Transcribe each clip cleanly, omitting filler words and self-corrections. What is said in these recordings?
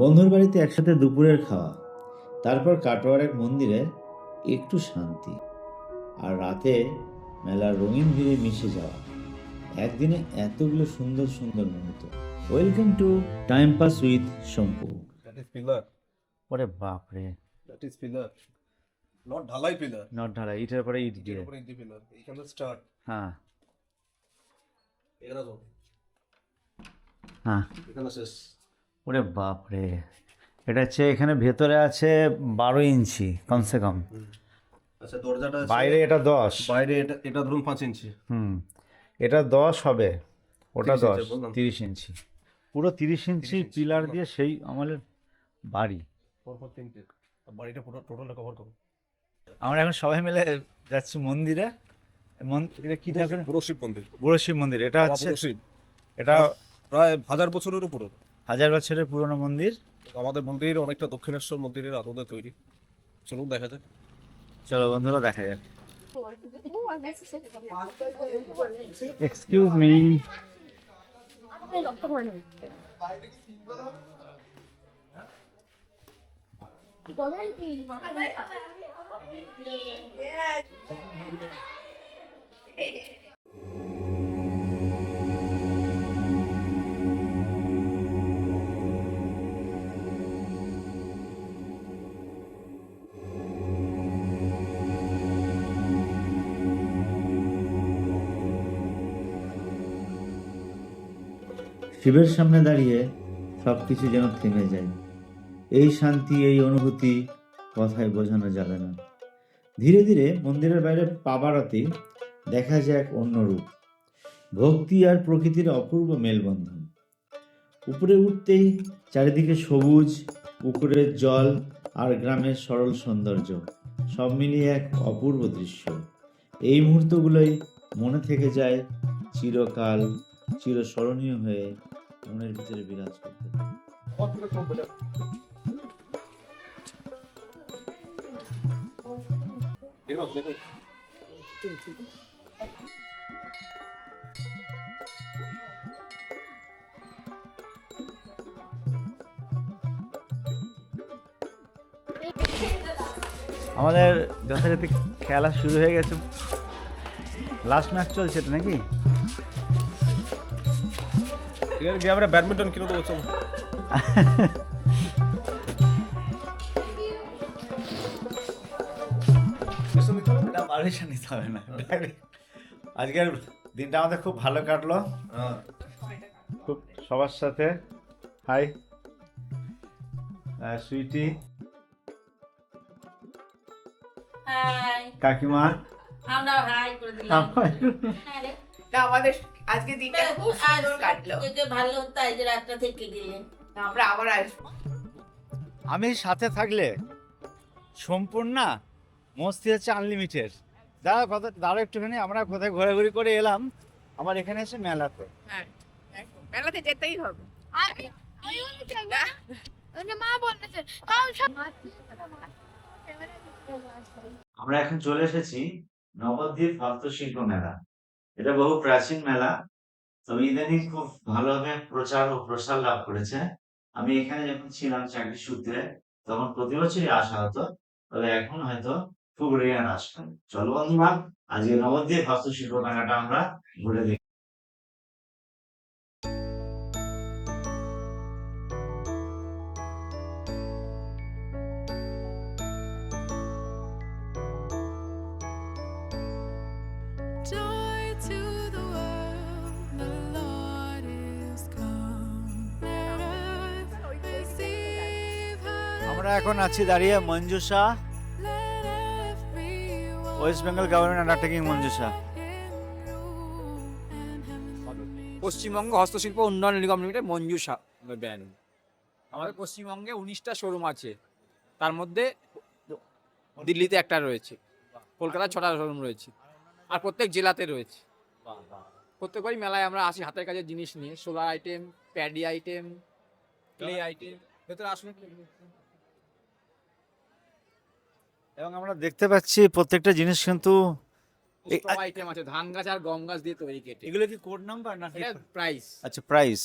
বন্ধুর বাড়িতে একসাথে দুপুরের খাওয়া, তারপর কাটোয়ার এক মন্দিরে একটু শান্তি, আর রাতে মেলার রঙিন ভিড়ে মিশে যাওয়া। একদিনে এতগুলো সুন্দর সুন্দর মুহূর্ত। Welcome to time pass with Shampu. That is pillar. ওরে বাপ রে, That is pillar. Not ঢালাই pillar. নট ঢালা, ইটের পরে ইট ইটের দিয়ে। উপরে ইট pillar. এখানে স্টার্ট। হ্যাঁ এখানে তো। হ্যাঁ, এখানে শেষ। ওরে বাপ রে, এটা হচ্ছে এখানে ভেতরে আছে 12 ইঞ্চি কমসে কম, আচ্ছা দরজাটা আছে বাইরে এটা 10। বাইরে এটা ধরুন 5 ইঞ্চি। এটা 10 হবে, ওটা 30 10, ইঞ্চি বললাম। 30 ইঞ্চি, পুরো 30 ইঞ্চি পিলার দিয়ে সেই আমলের বাড়ি। পরপর তিনটে। আর বাড়িটা পুরো টোটালটা কভার করো। আমরা এখন সবাই মিলে যাচ্ছি মন্দিরে। মন্দিরে কি ঠাকুর? পুরো শিব মন্দির। বুড়ো শিব মন্দির। এটা হচ্ছে, পুরো শিব। এটা প্রায় 1000 বছরের উপরে। 1000 বছরের পুরনো মন্দির। আমাদের মন্দির অনেকটা দক্ষিণেশ্বর মন্দিরের আদলে তৈরি। চলুন দেখা যাক। চলো বন্ধুরা, দেখা যাক। এক্সকিউজ মি, শিবের সামনে দাঁড়িয়ে সবকিছু যেন থেমে যায়। এই শান্তি, এই অনুভূতি কথায় বোঝানো যাবে না। ধীরে ধীরে মন্দিরের বাইরে পা বাড়াতেই দেখা যায় এক অন্য রূপ, ভক্তি আর প্রকৃতির অপূর্ব মেলবন্ধন। উপরে উঠতেই চারিদিকে সবুজ, পুকুরের জল আর গ্রামের সরল সৌন্দর্য, সব মিলিয়ে এক অপূর্ব দৃশ্য। এই মুহূর্তগুলোই মনে থেকে যায় চিরকাল, চিরস্মরণীয় হয়ে মনের ভিতরে বিরাজ করতে থাকে। আমাদের যথারীতি খেলা শুরু হয়ে গেছে, লাস্ট ম্যাচ চলছে তো নাকি? এখানে গিয়ে আমরা ব্যাডমিন্টন কিনে দেবো চলো। এটা পারমিশন নিতে হবে না, আজকের দিনটা আমাদের খুব ভালো কাটলো, খুব সবার সাথে। হাই সুইটি, হাই, কাকিমা, আমরা হাই করে দিলাম। আরে, না আমাদের আজকে দিনটা খুব সুন্দর কাটলো। আজকে ভালো তাই যে রাতটা থেকে গেলে। আমরা আবার আসবো। আমি সাথে থাকলে সম্পূর্ণ মস্তি হচ্ছে আনলিমিটেড। দাঁড়া একটুখানি, আমরা কোথায় ঘোরাঘুরি করে এলাম, আমার এখানে এসে মেলাতে। হ্যাঁ একদম। মেলাতে যেতেই হবে। আমরা এখন চলে এসেছি নবদ্বীপ হস্তশিল্প মেলা। এটা বহু প্রাচীন মেলা, তবে ইদানিং খুব ভালোভাবে প্রচার ও প্রসার লাভ করেছে। আমি এখানে যখন ছিলাম চাকরি সূত্রে, তখন প্রতি বছরই আসা হতো, তবে এখন হয়তো খুব রেয়ার আসবে। চলো বন্ধুরা, আজকে নবদ্বীপ হস্তশিল্প মেলাটা আমরা ঘুরে দেখি। Joy to the world, the Lord is come. Let earth receive her. আমরা এখন আছি দাঁড়িয়ে Manjusha, Let everyone West Bengal government undertaking Manjusha. in room and heaven. Paschimbanga হস্তশিল্প উন্নয়ন নিগম লিমিটেড মঞ্জুসা ব্র্যান্ড। আমাদের পশ্চিমবঙ্গে 19টা শোরুম আছে, তার মধ্যে দিল্লিতে একটা রয়েছে, কলকাতায় 6টা শোরুম রয়েছে, আর প্রত্যেক জেলাতে রয়েছে। প্রত্যেকবারই মেলায় আমরা আসি হাতের কাজের জিনিস নিয়ে, solar item, paddy item, clay item. ভেতরে আসুন। এবং আমরা দেখতে পাচ্ছি প্রত্যেকটা জিনিস কিন্তু স্ট্র আইটেম আছে ধান গাছ আর গম গাছ দিয়ে তৈরি কেটে। এগুলো কি কোড নাম্বার না এটা প্রাইস আচ্ছা প্রাইস,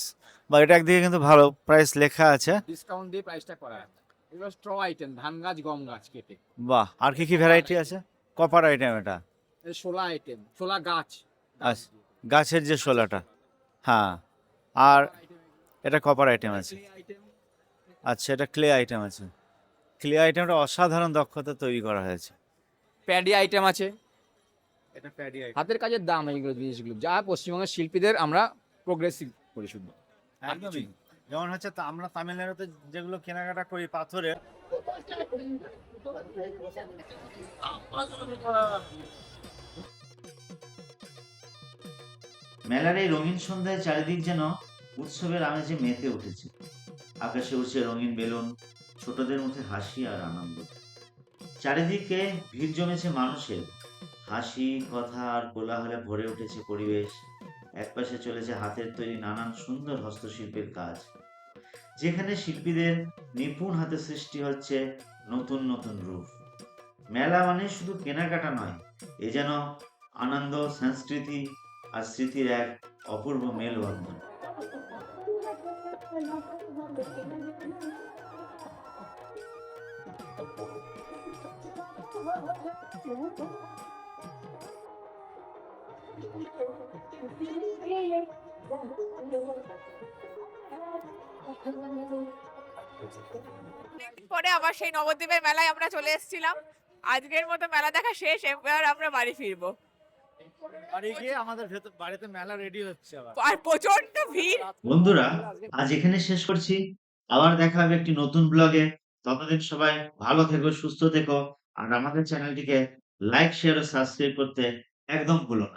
বা এটা একদিকে কিন্তু ভালো প্রাইস লেখা আছে। ডিসকাউন্ট দিয়ে প্রাইসটা করা আছে। এগুলো স্ট্র আইটেম ধান গাছ গম গাছ কেটে। বাহ, আর কি কি ভ্যারাইটি আছে? কপার আইটেম এটা, শোলা আইটেম, শোলা গাছ। আচ্ছা গাছের যে শোলাটা, হ্যাঁ। আর এটা কপার আইটেম আছে। আচ্ছা এটা ক্লে আইটেম আছে। ক্লে আইটেমটা অসাধারণ দক্ষতা তৈরি করা হয়েছে। প্যাডি আইটেম আছে। এটা প্যাডি আইটেম হাতের কাজের দাম এইগুলো জিনিসগুলো, যা পশ্চিমবঙ্গের শিল্পীদের আমরা প্রোগ্রেসিভ করি শুধু। একদমই। যেমন হচ্ছে আমরা তামিলনাড়ুতে যেগুলো কেনাকাটা করি পাথরের, মেলার এই রঙিন সন্ধ্যায় চারিদিক যেন উৎসবের আমেজে মেতে উঠেছে। আকাশে উঠছে রঙিন বেলুন, ছোটদের মুখে হাসি আর আনন্দ। চারিদিকে ভিড় জমেছে মানুষের, হাসি কথা আর কোলাহলে ভরে উঠেছে পরিবেশ। একপাশে চলেছে হাতের তৈরি নানান সুন্দর হস্তশিল্পের কাজ, যেখানে শিল্পীদের নিপুণ হাতে সৃষ্টি হচ্ছে নতুন নতুন রূপ। মেলা মানে শুধু কেনাকাটা নয়, এ যেন আনন্দ, সংস্কৃতি আর স্মৃতির এক অপূর্ব মেলবন্ধন। অনেকদিন পরে আবার সেই নবদ্বীপের মেলায় আমরা চলে এসেছিলাম। আজকের মতো মেলা দেখা শেষ, এবার আমরা বাড়ি ফিরবো। বাড়ি গিয়ে আমাদের বাড়িতে মেলা রেডি হচ্ছে আবার। আর প্রচন্ড ভিড়। বন্ধুরা, আজ এখানে শেষ করছি। আবার দেখা হবে একটি নতুন ব্লগে। ততদিন সবাই ভালো থেকো, সুস্থ থেকো, আর আমাদের চ্যানেলটিকে লাইক, শেয়ার ও সাবস্ক্রাইব করতে একদম ভুলো না।